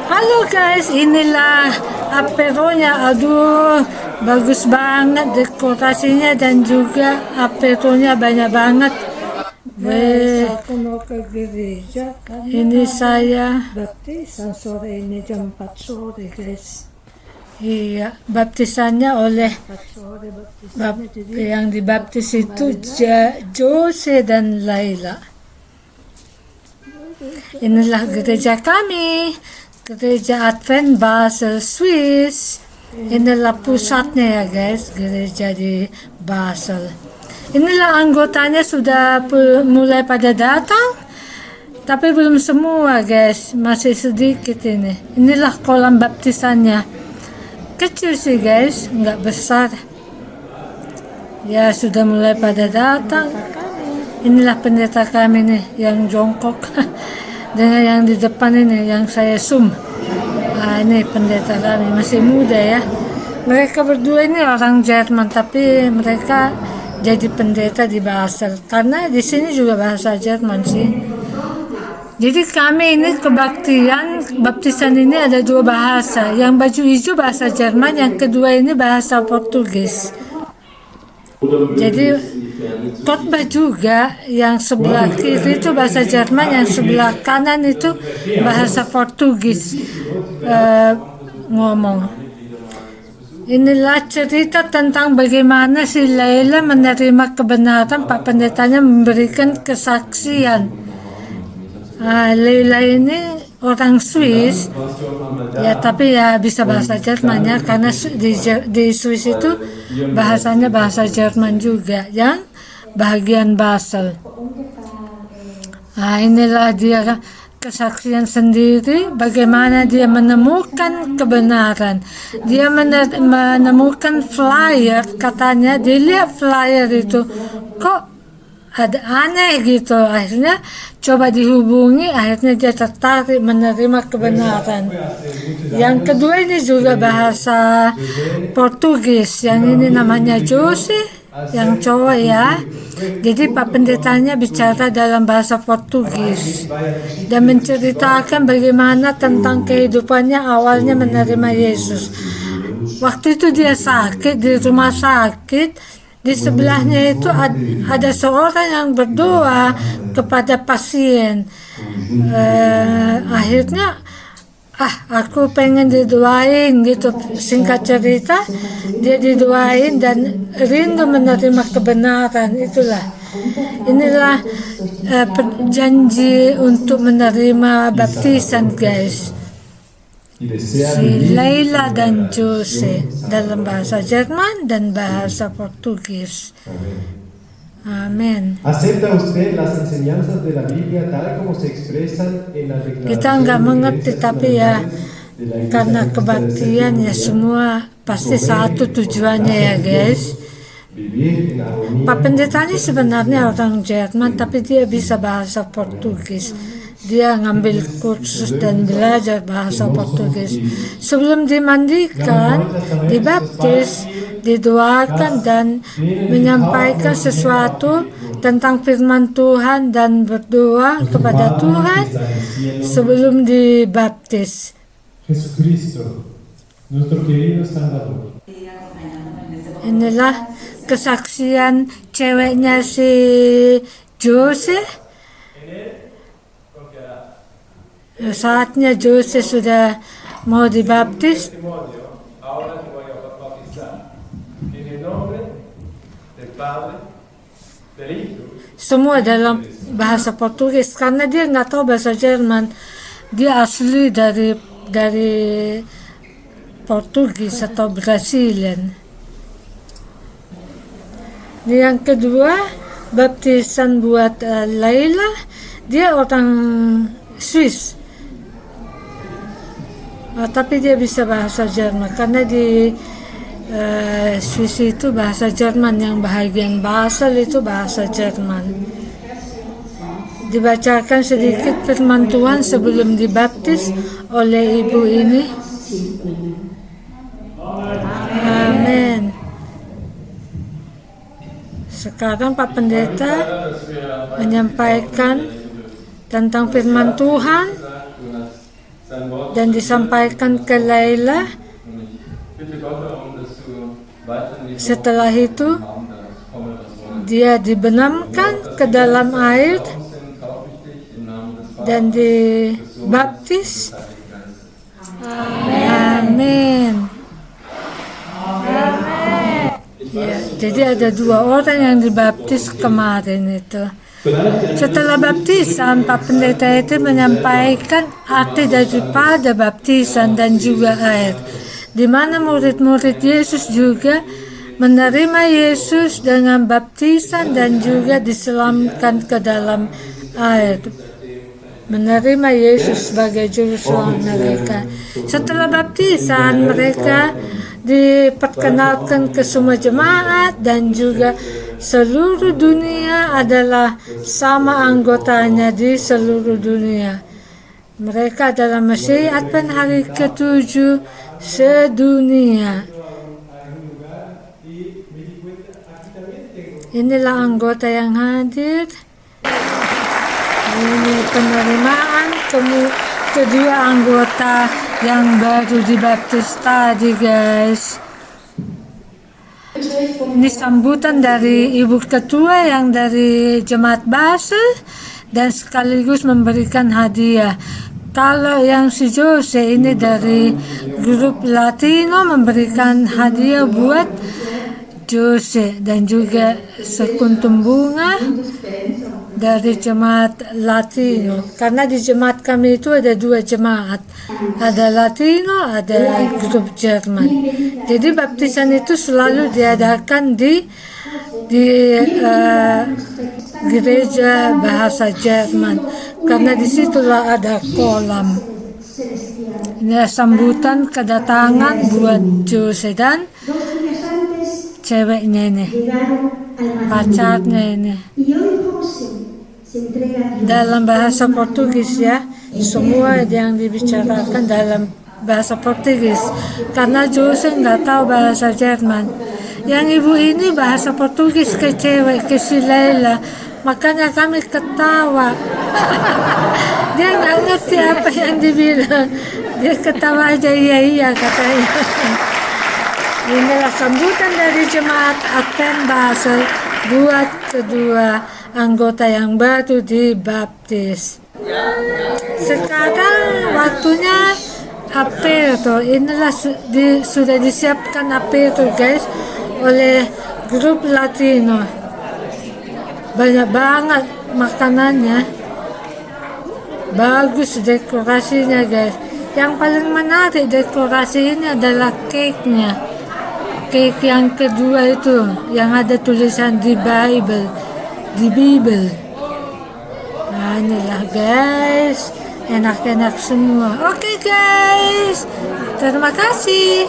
Halo guys, inilah aperonya. Aduh, bagus banget dekorasinya dan juga aperonya banyak banget. Aku mau ke gereja karena Ini saya, baptisan sore ini jam 4 sore guys. iya, baptisannya oleh 4 sore baptisannya jadi yang dibaptis itu Jose dan Laila. Inilah gereja kami, gereja Advent Basel, Swiss. Inilah pusatnya ya guys, gereja di Basel. Inilah anggotanya sudah mulai pada datang, tapi belum semua guys, masih sedikit ini. Inilah kolam baptisannya, kecil sih guys, nggak besar. Ya sudah mulai pada datang. Inilah pendeta kami nih yang jongkok dengan yang di depan ini yang saya zoom. Ini pendeta kami masih muda ya. Mereka berdua ini orang Jerman tapi mereka jadi pendeta di Basel karena di sini juga bahasa Jerman sih. Jadi kami ini kebaktian baptisan ini ada dua bahasa. Yang baju hijau bahasa Jerman, yang kedua ini bahasa Portugis. Jadi khotbah juga yang sebelah kiri itu bahasa Jerman, yang sebelah kanan itu bahasa Portugis ngomong. Inilah cerita tentang bagaimana si Laila menerima kebenaran. Pak pendetanya memberikan kesaksian. Laila ini orang Swiss ya, tapi ya bisa bahasa Jerman ya, karena di Swiss itu bahasanya bahasa Jerman juga yang bagian Basel. Inilah dia kesaksian sendiri bagaimana dia menemukan kebenaran. Dia menemukan flyer, katanya dilihat flyer itu kok ada aneh gitu, akhirnya coba dihubungi, akhirnya dia tertarik menerima kebenaran. Yang kedua ini juga bahasa Portugis, yang ini namanya Jose, yang cowok ya. Jadi Pak pendetanya bicara dalam bahasa Portugis dan menceritakan bagaimana tentang kehidupannya awalnya menerima Yesus. Waktu itu dia sakit di rumah sakit. Di sebelahnya itu ada seorang yang berdoa kepada pasien. Akhirnya aku pengen didoain gitu. Singkat cerita, dia didoain dan rindu menerima kebenaran. Inilah janji untuk menerima baptisan guys. Si Laila dan Jose dalam bahasa Jerman dan bahasa Portugis. Amin. ¿Acepta usted las enseñanzas de la Biblia tal como se expresan en la declaración? Kita nggak mengerti, tapi ya karena kebaktian ya semua pasti satu tujuannya ya guys. Pak pendetanya sebenarnya orang Jerman tapi dia bisa bahasa Portugis. Dia ngambil kursus dan belajar bahasa Portugis. Sebelum dimandikan, dibaptis, didoakan dan menyampaikan sesuatu tentang firman Tuhan dan berdoa kepada Tuhan sebelum dibaptis. Jesucristo, nuestro querido Salvador. Inilah kesaksian ceweknya si Jose. Saatnya Jose sudah mau dibaptis. Semua dalam bahasa Portugis karena dia nggak tahu bahasa Jerman. Dia asli dari Portugis atau Brazilian. Yang kedua, baptisan buat Laila, dia orang Swiss. Tapi dia bisa bahasa Jerman karena di Swiss itu bahasa Jerman, yang bahagian Basel itu bahasa Jerman. Dibacakan sedikit firman Tuhan sebelum dibaptis oleh ibu ini. Amin. Sekarang Pak Pendeta menyampaikan tentang firman Tuhan dan disampaikan ke Laila. Setelah itu dia dibenamkan ke dalam air dan dibaptis. Amin. Ya, jadi ada 2 orang yang dibaptis kemarin itu. Setelah baptisan, Pak Pendeta itu menyampaikan arti daripada baptisan dan juga air, di mana murid-murid Yesus juga menerima Yesus dengan baptisan dan juga diselamatkan ke dalam air, menerima Yesus sebagai juru selamat mereka. Setelah baptisan, mereka diperkenalkan ke semua jemaat dan juga seluruh dunia adalah sama anggotanya di seluruh dunia. Mereka adalah Mesih Advent hari ke-7 sedunia. Inilah anggota yang hadir. Ini penerimaan kedua anggota yang baru dibaptis tadi, guys. Ini sambutan dari Ibu Ketua yang dari Jemaat Basel dan sekaligus memberikan hadiah. Kalau yang si Jose ini dari grup Latino memberikan hadiah buat Jose dan juga sekuntum bunga dari Jemaat Latino, karena di jemaat kami itu ada 2 jemaat, ada Latino, ada grup Jerman. Jadi baptisan itu selalu diadakan di gereja bahasa Jerman, karena disitulah ada kolam. Ini sambutan kedatangan buat Jose dan ceweknya ini, pacarnya ini. Dalam bahasa Portugis ya, semua yang dibicarakan dalam bahasa Portugis, karena Jose nggak tahu bahasa Jerman. Yang ibu ini bahasa Portugis ke cewek, ke si Laila, makanya kami ketawa. Dia nggak ngerti apa yang dibilang, dia ketawa aja iya katanya. Inilah sambutan dari Jemaat Advent Basel buat kedua anggota yang baru dibaptis. Sekarang waktunya aperto. Inilah sudah disiapkan aperto, guys, oleh grup Latino. Banyak banget makanannya, bagus dekorasinya, guys. Yang paling menarik dekorasi ini adalah cake-nya. Cake yang kedua itu yang ada tulisan di Bible. Nah, inilah, guys, enak-enak semua. Oke, guys, terima kasih.